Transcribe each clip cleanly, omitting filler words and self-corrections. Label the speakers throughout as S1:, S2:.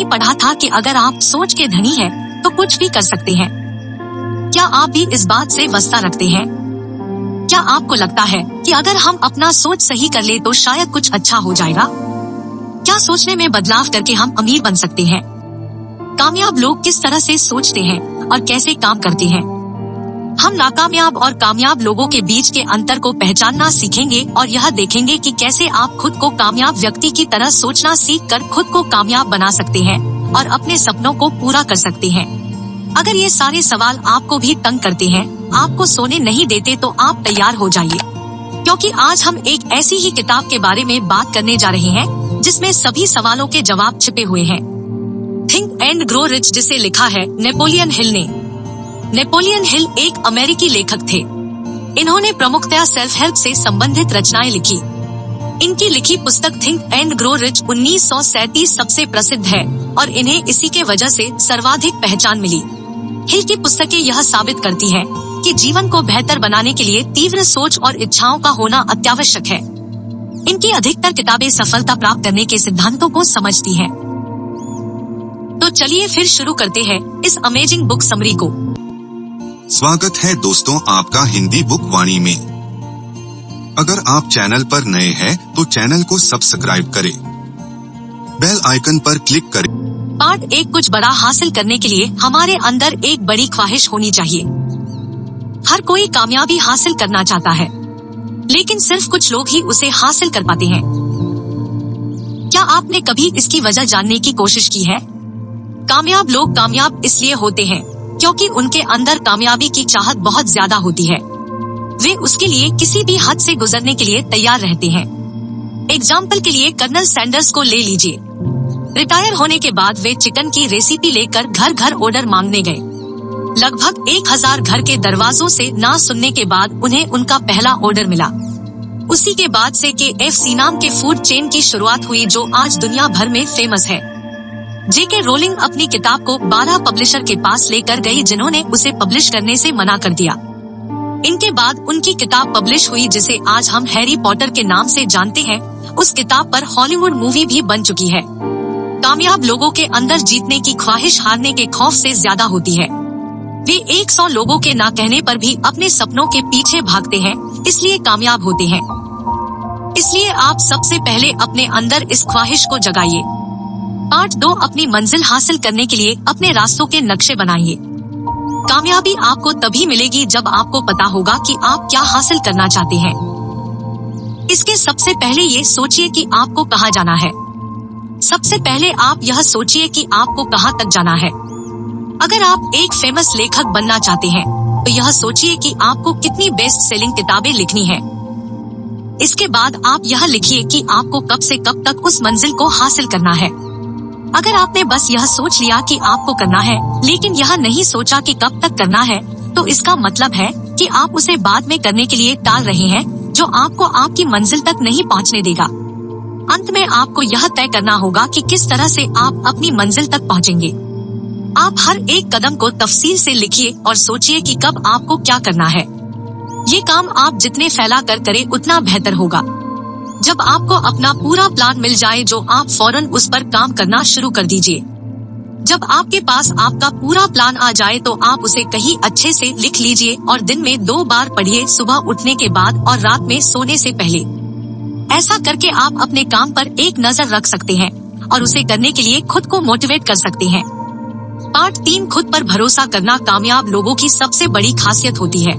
S1: नहीं पढ़ा था कि अगर आप सोच के धनी हैं, तो कुछ भी कर सकते हैं? क्या आप भी इस बात से वास्ता रखते हैं? क्या आपको लगता है कि अगर हम अपना सोच सही कर ले तो शायद कुछ अच्छा हो जाएगा? क्या सोचने में बदलाव करके हम अमीर बन सकते हैं? कामयाब लोग किस तरह से सोचते हैं और कैसे काम करते हैं? हम नाकामयाब और कामयाब लोगों के बीच के अंतर को पहचानना सीखेंगे और यह देखेंगे कि कैसे आप खुद को कामयाब व्यक्ति की तरह सोचना सीखकर खुद को कामयाब बना सकते हैं और अपने सपनों को पूरा कर सकते हैं। अगर ये सारे सवाल आपको भी तंग करते हैं, आपको सोने नहीं देते, तो आप तैयार हो जाइए, क्योंकि आज हम एक ऐसी ही किताब के बारे में बात करने जा रहे हैं जिसमें सभी सवालों के जवाब छिपे हुए हैं। थिंक एंड ग्रो रिच, जिसे लिखा है नेपोलियन हिल ने। नेपोलियन हिल एक अमेरिकी लेखक थे। इन्होंने प्रमुखतया सेल्फ हेल्प से संबंधित रचनाएं लिखी। इनकी लिखी पुस्तक थिंक एंड ग्रो रिच 1937 सबसे प्रसिद्ध है और इन्हें इसी के वजह से सर्वाधिक पहचान मिली। हिल की पुस्तकें यह साबित करती हैं कि जीवन को बेहतर बनाने के लिए तीव्र सोच और इच्छाओं का होना अत्यावश्यक है। इनकी अधिकतर किताबें सफलता प्राप्त करने के सिद्धांतों को समझती हैं। तो चलिए फिर शुरू करते हैं इस अमेजिंग बुक समरी को।
S2: स्वागत है दोस्तों आपका हिंदी बुक वाणी में। अगर आप चैनल पर नए हैं तो चैनल को सब्सक्राइब करें, बेल आइकन पर क्लिक करें।
S1: पार्ट 1, कुछ बड़ा हासिल करने के लिए हमारे अंदर एक बड़ी ख्वाहिश होनी चाहिए। हर कोई कामयाबी हासिल करना चाहता है, लेकिन सिर्फ कुछ लोग ही उसे हासिल कर पाते हैं। क्या आपने कभी इसकी वजह जानने की कोशिश की है? कामयाब लोग कामयाब इसलिए होते हैं क्योंकि उनके अंदर कामयाबी की चाहत बहुत ज्यादा होती है। वे उसके लिए किसी भी हद से गुजरने के लिए तैयार रहते हैं। एग्जाम्पल के लिए कर्नल सैंडर्स को ले लीजिए। रिटायर होने के बाद वे चिकन की रेसिपी लेकर घर घर ऑर्डर मांगने गए। लगभग 1000 घर के दरवाजों से ना सुनने के बाद उन्हें उनका पहला ऑर्डर मिला। उसी के बाद से KFC नाम के फूड चेन की शुरुआत हुई, जो आज दुनिया भर में फेमस है। J.K. रोलिंग अपनी किताब को 12 पब्लिशर के पास लेकर गई, जिन्होंने उसे पब्लिश करने से मना कर दिया। इनके बाद उनकी किताब पब्लिश हुई, जिसे आज हम हैरी पॉटर के नाम से जानते हैं। उस किताब पर हॉलीवुड मूवी भी बन चुकी है। कामयाब लोगों के अंदर जीतने की ख्वाहिश हारने के खौफ से ज्यादा होती है। वे 100 लोगों के ना कहने पर भी अपने सपनों के पीछे भागते हैं, इसलिए कामयाब होते हैं। इसलिए आप सबसे पहले अपने अंदर इस ख्वाहिश को जगाइए। पार्ट 2, अपनी मंजिल हासिल करने के लिए अपने रास्तों के नक्शे बनाइए। कामयाबी आपको तभी मिलेगी जब आपको पता होगा कि आप क्या हासिल करना चाहते हैं। इसके सबसे पहले ये सोचिए कि आपको कहाँ जाना है। सबसे पहले आप यह सोचिए कि आपको कहाँ तक जाना है। अगर आप एक फेमस लेखक बनना चाहते हैं, तो यह सोचिए कि आपको कितनी बेस्ट सेलिंग किताबें लिखनी है। इसके बाद आप यह लिखिए कि आपको कब से कब तक उस मंजिल को हासिल करना है। अगर आपने बस यह सोच लिया कि आपको करना है, लेकिन यह नहीं सोचा कि कब तक करना है, तो इसका मतलब है कि आप उसे बाद में करने के लिए टाल रहे हैं, जो आपको आपकी मंजिल तक नहीं पहुंचने देगा। अंत में आपको यह तय करना होगा कि किस तरह से आप अपनी मंजिल तक पहुंचेंगे। आप हर एक कदम को तफसील से लिखिए और सोचिए कि कब आपको क्या करना है। ये काम आप जितने फैला कर करें उतना बेहतर होगा। जब आपको अपना पूरा प्लान मिल जाए, जो आप फौरन उस पर काम करना शुरू कर दीजिए। जब आपके पास आपका पूरा प्लान आ जाए, तो आप उसे कहीं अच्छे से लिख लीजिए और दिन में 2 बार पढ़िए, सुबह उठने के बाद और रात में सोने से पहले। ऐसा करके आप अपने काम पर एक नजर रख सकते हैं और उसे करने के लिए खुद को मोटिवेट कर सकते हैं। पार्ट 3, खुद पर भरोसा करना कामयाब लोगों की सबसे बड़ी खासियत होती है।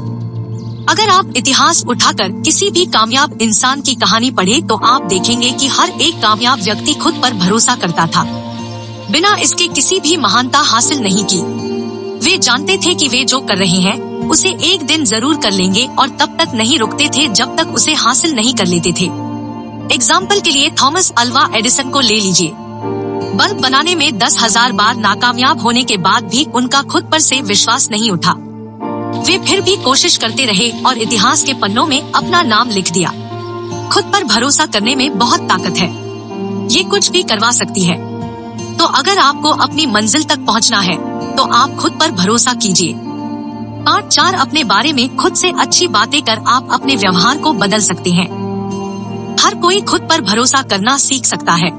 S1: अगर आप इतिहास उठाकर किसी भी कामयाब इंसान की कहानी पढ़े, तो आप देखेंगे कि हर एक कामयाब व्यक्ति खुद पर भरोसा करता था, बिना इसके किसी भी महानता हासिल नहीं की। वे जानते थे कि वे जो कर रहे हैं उसे एक दिन जरूर कर लेंगे और तब तक नहीं रुकते थे जब तक उसे हासिल नहीं कर लेते थे। एग्जाम्पल के लिए थॉमस अल्वा एडिसन को ले लीजिए। बल्ब बनाने में 10,000 बार नाकामयाब होने के बाद भी उनका खुद पर से विश्वास नहीं उठा। वे फिर भी कोशिश करते रहे और इतिहास के पन्नों में अपना नाम लिख दिया। खुद पर भरोसा करने में बहुत ताकत है, ये कुछ भी करवा सकती है। तो अगर आपको अपनी मंजिल तक पहुंचना है, तो आप खुद पर भरोसा कीजिए। पार्ट 4, अपने बारे में खुद से अच्छी बातें कर आप अपने व्यवहार को बदल सकते हैं। हर कोई खुद पर भरोसा करना सीख सकता है।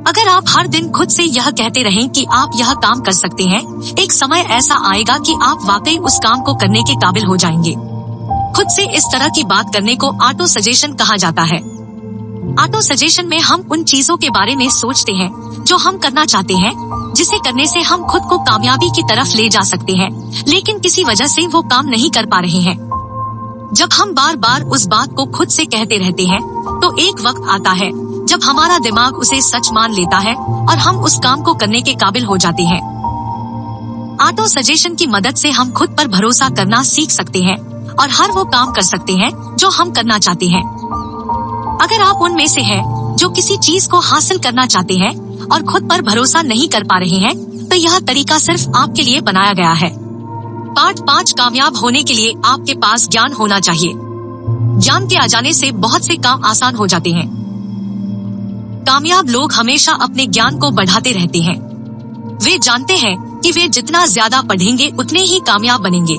S1: अगर आप हर दिन खुद से यह कहते रहें कि आप यह काम कर सकते हैं, एक समय ऐसा आएगा कि आप वाकई उस काम को करने के काबिल हो जाएंगे। खुद से इस तरह की बात करने को ऑटो सजेशन कहा जाता है। ऑटो सजेशन में हम उन चीजों के बारे में सोचते हैं जो हम करना चाहते हैं, जिसे करने से हम खुद को कामयाबी की तरफ ले जा सकते हैं, लेकिन किसी वजह से वो काम नहीं कर पा रहे हैं। जब हम बार बार उस बात को खुद से कहते रहते हैं, तो एक वक्त आता है जब हमारा दिमाग उसे सच मान लेता है और हम उस काम को करने के काबिल हो जाते हैं। ऑटो सजेशन की मदद से हम खुद पर भरोसा करना सीख सकते हैं और हर वो काम कर सकते हैं जो हम करना चाहते हैं। अगर आप उनमें से हैं जो किसी चीज को हासिल करना चाहते हैं और खुद पर भरोसा नहीं कर पा रहे हैं, तो यह तरीका सिर्फ आपके लिए बनाया गया है। पार्ट 5, कामयाब होने के लिए आपके पास ज्ञान होना चाहिए। ज्ञान के आ जाने से बहुत से काम आसान हो जाते हैं। कामयाब लोग हमेशा अपने ज्ञान को बढ़ाते रहते हैं। वे जानते हैं कि वे जितना ज्यादा पढ़ेंगे उतने ही कामयाब बनेंगे।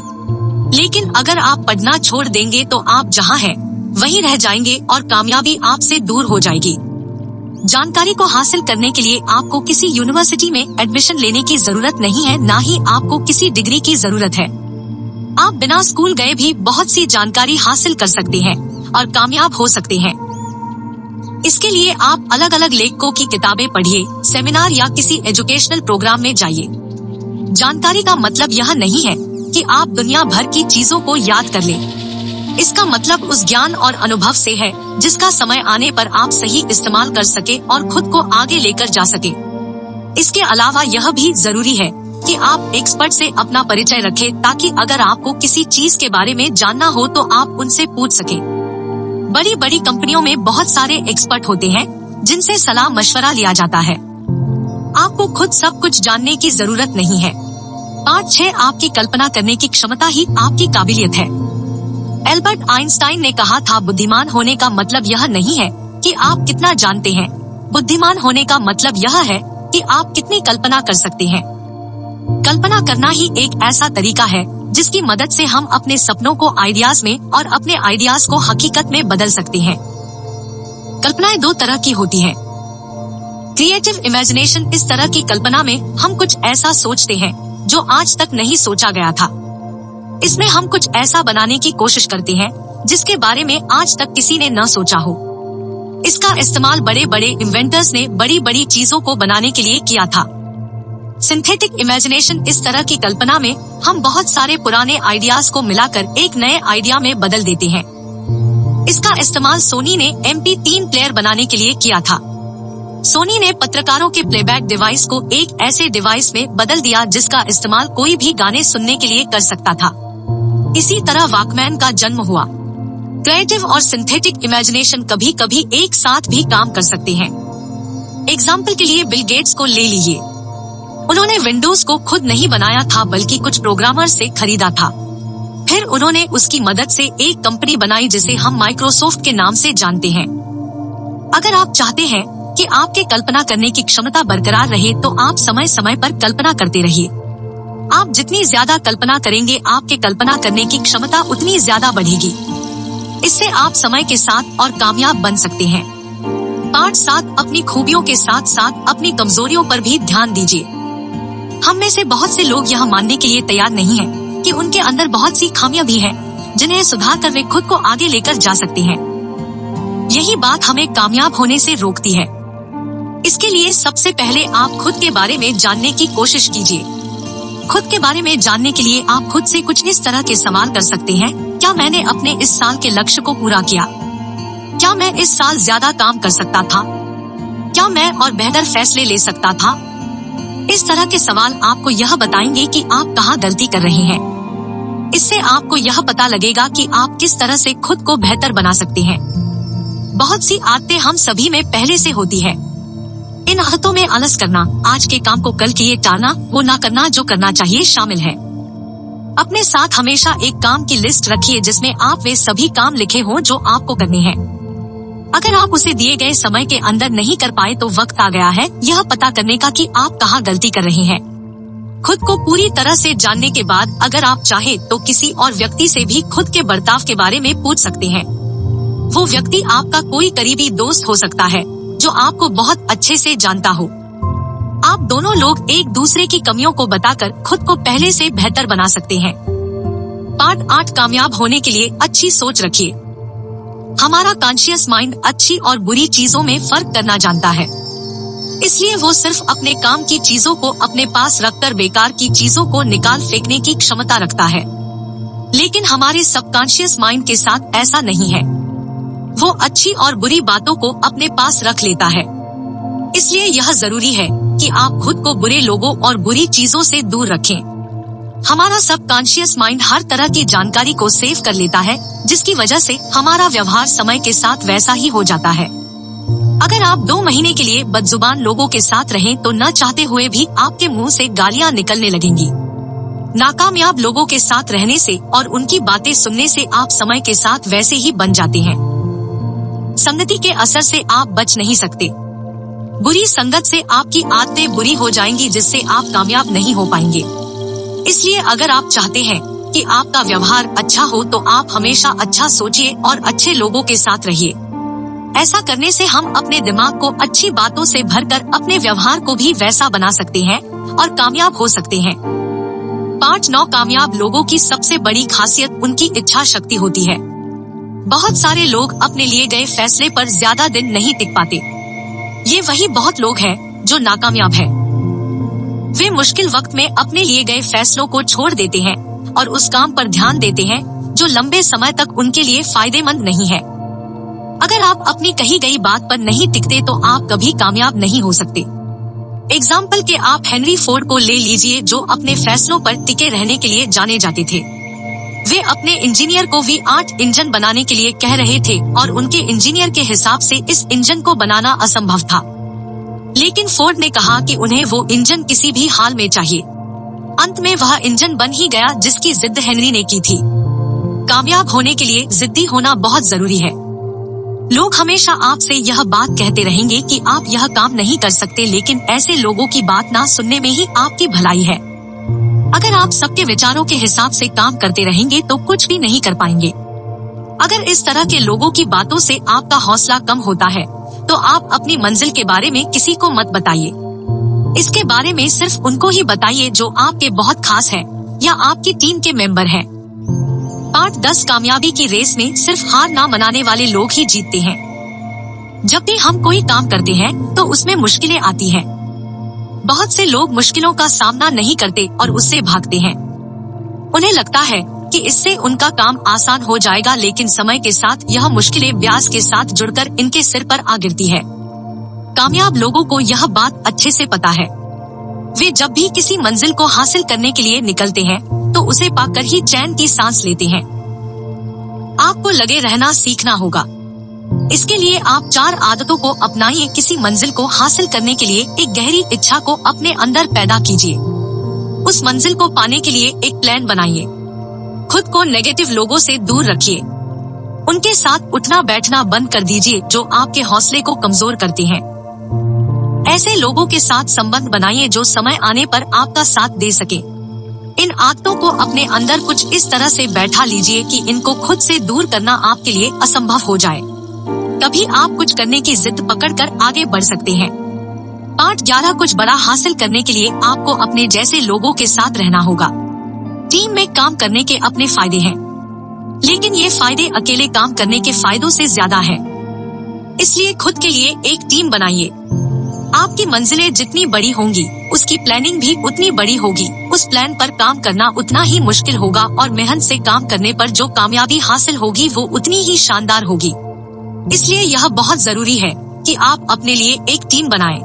S1: लेकिन अगर आप पढ़ना छोड़ देंगे तो आप जहां हैं वहीं रह जाएंगे और कामयाबी आपसे दूर हो जाएगी। जानकारी को हासिल करने के लिए आपको किसी यूनिवर्सिटी में एडमिशन लेने की जरूरत नहीं है, ना ही आपको किसी डिग्री की जरूरत है। आप बिना स्कूल गए भी बहुत सी जानकारी हासिल कर सकते हैं और कामयाब हो सकते हैं। इसके लिए आप अलग अलग लेखकों की किताबें पढ़िए, सेमिनार या किसी एजुकेशनल प्रोग्राम में जाइए। जानकारी का मतलब यह नहीं है कि आप दुनिया भर की चीजों को याद कर लें। इसका मतलब उस ज्ञान और अनुभव से है जिसका समय आने पर आप सही इस्तेमाल कर सके और खुद को आगे लेकर जा सके। इसके अलावा यह भी जरूरी है कि आप एक्सपर्ट से अपना परिचय रखें, ताकि अगर आपको किसी चीज के बारे में जानना हो तो आप उनसे पूछ सकें। बड़ी बड़ी कंपनियों में बहुत सारे एक्सपर्ट होते हैं जिनसे सलाह मशवरा लिया जाता है। आपको खुद सब कुछ जानने की जरूरत नहीं है। पार्ट 6, आपकी कल्पना करने की क्षमता ही आपकी काबिलियत है। एल्बर्ट आइंस्टाइन ने कहा था, बुद्धिमान होने का मतलब यह नहीं है कि आप कितना जानते हैं, बुद्धिमान होने का मतलब यह है कि आप कितनी कल्पना कर सकते हैं। कल्पना करना ही एक ऐसा तरीका है जिसकी मदद से हम अपने सपनों को आइडियाज में और अपने आइडियाज को हकीकत में बदल सकते हैं। कल्पनाएं 2 तरह की होती हैं। क्रिएटिव इमेजिनेशन, इस तरह की कल्पना में हम कुछ ऐसा सोचते हैं जो आज तक नहीं सोचा गया था। इसमें हम कुछ ऐसा बनाने की कोशिश करते हैं जिसके बारे में आज तक किसी ने न सोचा हो। इसका इस्तेमाल बड़े बड़े इन्वेंटर्स ने बड़ी बड़ी चीजों को बनाने के लिए किया था। सिंथेटिक इमेजिनेशन, इस तरह की कल्पना में हम बहुत सारे पुराने आइडियाज को मिलाकर एक नए आइडिया में बदल देते हैं। इसका इस्तेमाल सोनी ने MP3 प्लेयर बनाने के लिए किया था। सोनी ने पत्रकारों के प्लेबैक डिवाइस को एक ऐसे डिवाइस में बदल दिया जिसका इस्तेमाल कोई भी गाने सुनने के लिए कर सकता था। इसी तरह वॉकमैन का जन्म हुआ। क्रिएटिव और सिंथेटिक इमेजिनेशन कभी कभी एक साथ भी काम कर सकते हैं। एग्जाम्पल के लिए बिल गेट्स को ले लीजिए। उन्होंने विंडोज को खुद नहीं बनाया था, बल्कि कुछ प्रोग्रामर से खरीदा था। फिर उन्होंने उसकी मदद से एक कंपनी बनाई जिसे हम माइक्रोसॉफ्ट के नाम से जानते हैं। अगर आप चाहते हैं कि आपके कल्पना करने की क्षमता बरकरार रहे, तो आप समय समय पर कल्पना करते रहिए। आप जितनी ज्यादा कल्पना करेंगे, आपके कल्पना करने की क्षमता उतनी ज्यादा बढ़ेगी। इससे आप समय के साथ और कामयाब बन सकते हैं। पार्ट 7, अपनी खूबियों के साथ साथ अपनी कमजोरियों पर भी ध्यान दीजिए। हम में से बहुत से लोग यह मानने के लिए तैयार नहीं हैं कि उनके अंदर बहुत सी खामियां भी हैं जिन्हें सुधार कर वे खुद को आगे लेकर जा सकते हैं। यही बात हमें कामयाब होने से रोकती है। इसके लिए सबसे पहले आप खुद के बारे में जानने की कोशिश कीजिए। खुद के बारे में जानने के लिए आप खुद से कुछ इस तरह के सवाल कर सकते हैं: क्या मैंने अपने इस साल के लक्ष्य को पूरा किया? क्या मैं इस साल ज्यादा काम कर सकता था? क्या मैं और बेहतर फैसले ले सकता था? इस तरह के सवाल आपको यह बताएंगे कि आप कहाँ गलती कर रहे हैं। इससे आपको यह पता लगेगा कि आप किस तरह से खुद को बेहतर बना सकते हैं। बहुत सी आदतें हम सभी में पहले से होती है। इन आदतों में आलस करना, आज के काम को कल के लिए टालना, वो ना करना जो करना चाहिए शामिल है। अपने साथ हमेशा एक काम की लिस्ट रखिए जिसमें आप वे सभी काम लिखे हों जो आपको करने हैं। अगर आप उसे दिए गए समय के अंदर नहीं कर पाए तो वक्त आ गया है यह पता करने का कि आप कहाँ गलती कर रहे हैं। खुद को पूरी तरह से जानने के बाद अगर आप चाहे तो किसी और व्यक्ति से भी खुद के बर्ताव के बारे में पूछ सकते हैं। वो व्यक्ति आपका कोई करीबी दोस्त हो सकता है जो आपको बहुत अच्छे से जानता हो। आप दोनों लोग एक दूसरे की कमियों को बताकर खुद को पहले से बेहतर बना सकते हैं। पार्ट 8 कामयाब होने के लिए अच्छी सोच रखिए। हमारा कॉन्शियस माइंड अच्छी और बुरी चीजों में फर्क करना जानता है, इसलिए वो सिर्फ अपने काम की चीजों को अपने पास रखकर बेकार की चीजों को निकाल फेंकने की क्षमता रखता है। लेकिन हमारे सबकॉन्शियस माइंड के साथ ऐसा नहीं है। वो अच्छी और बुरी बातों को अपने पास रख लेता है। इसलिए यह जरूरी है कि आप खुद को बुरे लोगों और बुरी चीजों से दूर रखें। हमारा सबकॉन्शियस माइंड हर तरह की जानकारी को सेव कर लेता है, जिसकी वजह से हमारा व्यवहार समय के साथ वैसा ही हो जाता है। अगर आप 2 महीने के लिए बदजुबान लोगों के साथ रहें तो न चाहते हुए भी आपके मुंह से गालियां निकलने लगेंगी। नाकामयाब लोगों के साथ रहने से और उनकी बातें सुनने से आप समय के साथ वैसे ही बन जाते हैं। संगति के असर से आप बच नहीं सकते। बुरी संगत से आपकी आदतें बुरी हो जाएंगी, जिससे आप कामयाब नहीं हो पाएंगे। इसलिए अगर आप चाहते हैं कि आपका व्यवहार अच्छा हो तो आप हमेशा अच्छा सोचिए और अच्छे लोगों के साथ रहिए। ऐसा करने से हम अपने दिमाग को अच्छी बातों से भरकर अपने व्यवहार को भी वैसा बना सकते हैं और कामयाब हो सकते हैं। पार्ट 9 कामयाब लोगों की सबसे बड़ी खासियत उनकी इच्छा शक्ति होती है। बहुत सारे लोग अपने लिए गए फैसले पर ज्यादा दिन नहीं टिक पाते। ये वही बहुत लोग हैं जो नाकामयाब हैं। वे मुश्किल वक्त में अपने लिए गए फैसलों को छोड़ देते हैं और उस काम पर ध्यान देते हैं जो लंबे समय तक उनके लिए फायदेमंद नहीं है। अगर आप अपनी कही गई बात पर नहीं टिकते तो आप कभी कामयाब नहीं हो सकते। एग्जाम्पल के आप हेनरी फोर्ड को ले लीजिए, जो अपने फैसलों पर टिके रहने के लिए जाने जाते थे। वे अपने इंजीनियर को V8 इंजन बनाने के लिए कह रहे थे और उनके इंजीनियर के हिसाब से इस इंजन को बनाना असंभव था। लेकिन फोर्ड ने कहा कि उन्हें वो इंजन किसी भी हाल में चाहिए। अंत में वह इंजन बन ही गया जिसकी जिद हेनरी ने की थी। कामयाब होने के लिए जिद्दी होना बहुत जरूरी है। लोग हमेशा आपसे यह बात कहते रहेंगे कि आप यह काम नहीं कर सकते, लेकिन ऐसे लोगों की बात ना सुनने में ही आपकी भलाई है। अगर आप सबके विचारों के हिसाब से काम करते रहेंगे तो कुछ भी नहीं कर पाएंगे। अगर इस तरह के लोगों की बातों से आपका हौसला कम होता है तो आप अपनी मंजिल के बारे में किसी को मत बताइए। इसके बारे में सिर्फ उनको ही बताइए जो आपके बहुत खास है या आपकी टीम के मेंबर हैं। पार्ट 10 कामयाबी की रेस में सिर्फ हार ना मनाने वाले लोग ही जीतते हैं। जब भी हम कोई काम करते हैं तो उसमें मुश्किलें आती हैं। बहुत से लोग मुश्किलों का सामना नहीं करते और उससे भागते हैं। उन्हें लगता है कि इससे उनका काम आसान हो जाएगा, लेकिन समय के साथ यह मुश्किलें ब्याज के साथ जुड़कर इनके सिर पर आ गिरती है। कामयाब लोगों को यह बात अच्छे से पता है। वे जब भी किसी मंजिल को हासिल करने के लिए निकलते हैं तो उसे पाकर ही चैन की सांस लेते हैं। आपको लगे रहना सीखना होगा। इसके लिए आप 4 आदतों को अपनाइए। किसी मंजिल को हासिल करने के लिए एक गहरी इच्छा को अपने अंदर पैदा कीजिए। उस मंजिल को पाने के लिए एक प्लान बनाइए। खुद को नेगेटिव लोगों से दूर रखिए। उनके साथ उठना बैठना बंद कर दीजिए जो आपके हौसले को कमजोर करते हैं। ऐसे लोगों के साथ संबंध बनाइए जो समय आने पर आपका साथ दे सके। इन आदतों को अपने अंदर कुछ इस तरह से बैठा लीजिए कि इनको खुद से दूर करना आपके लिए असंभव हो जाए। तभी आप कुछ करने की जिद पकड़कर आगे बढ़ सकते हैं। पार्ट 11 कुछ बड़ा हासिल करने के लिए आपको अपने जैसे लोगों के साथ रहना होगा। टीम में काम करने के अपने फायदे हैं, लेकिन ये फायदे अकेले काम करने के फायदों से ज्यादा है। इसलिए खुद के लिए एक टीम बनाइए। आपकी मंजिलें जितनी बड़ी होंगी उसकी प्लानिंग भी उतनी बड़ी होगी। उस प्लान पर काम करना उतना ही मुश्किल होगा और मेहनत से काम करने पर जो कामयाबी हासिल होगी वो उतनी ही शानदार होगी। इसलिए यह बहुत जरूरी है कि आप अपने लिए एक टीम बनाएं।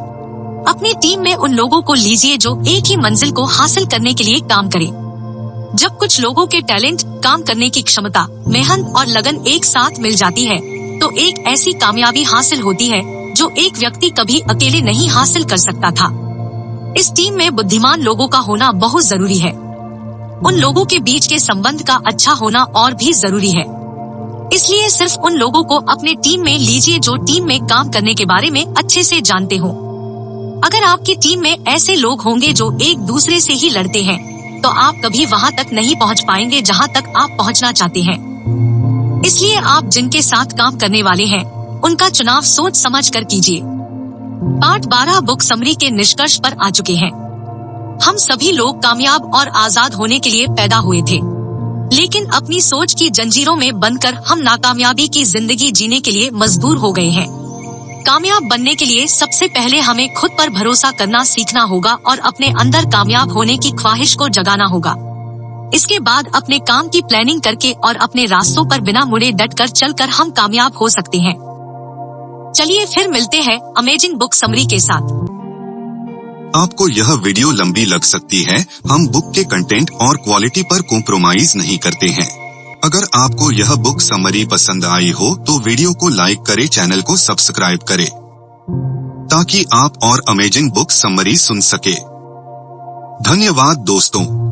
S1: अपनी टीम में उन लोगों को लीजिए जो एक ही मंजिल को हासिल करने के लिए काम करें। जब कुछ लोगों के टैलेंट, काम करने की क्षमता, मेहनत और लगन एक साथ मिल जाती है तो एक ऐसी कामयाबी हासिल होती है जो एक व्यक्ति कभी अकेले नहीं हासिल कर सकता था। इस टीम में बुद्धिमान लोगों का होना बहुत जरूरी है। उन लोगों के बीच के संबंध का अच्छा होना और भी जरूरी है। इसलिए सिर्फ उन लोगों को अपने टीम में लीजिए जो टीम में काम करने के बारे में अच्छे से जानते हो। अगर आपकी टीम में ऐसे लोग होंगे जो एक दूसरे से ही लड़ते हैं तो आप कभी वहां तक नहीं पहुंच पाएंगे जहां तक आप पहुंचना चाहते हैं। इसलिए आप जिनके साथ काम करने वाले हैं उनका चुनाव सोच समझ कर कीजिए। पार्ट 12 बुक समरी के निष्कर्ष पर आ चुके हैं। हम सभी लोग कामयाब और आजाद होने के लिए पैदा हुए थे, लेकिन अपनी सोच की जंजीरों में बंधकर हम नाकामयाबी की जिंदगी जीने के लिए मजबूर हो गए हैं। कामयाब बनने के लिए सबसे पहले हमें खुद पर भरोसा करना सीखना होगा और अपने अंदर कामयाब होने की ख्वाहिश को जगाना होगा। इसके बाद अपने काम की प्लानिंग करके और अपने रास्तों पर बिना मुड़े डटकर चलकर हम कामयाब हो सकते हैं। चलिए फिर मिलते हैं अमेजिंग बुक समरी के साथ।
S2: आपको यह वीडियो लंबी लग सकती है। हम बुक के कंटेंट और क्वालिटी पर कॉम्प्रोमाइज नहीं करते हैं। अगर आपको यह बुक समरी पसंद आई हो तो वीडियो को लाइक करें, चैनल को सब्सक्राइब करें ताकि आप और अमेजिंग बुक समरी सुन सके। धन्यवाद दोस्तों।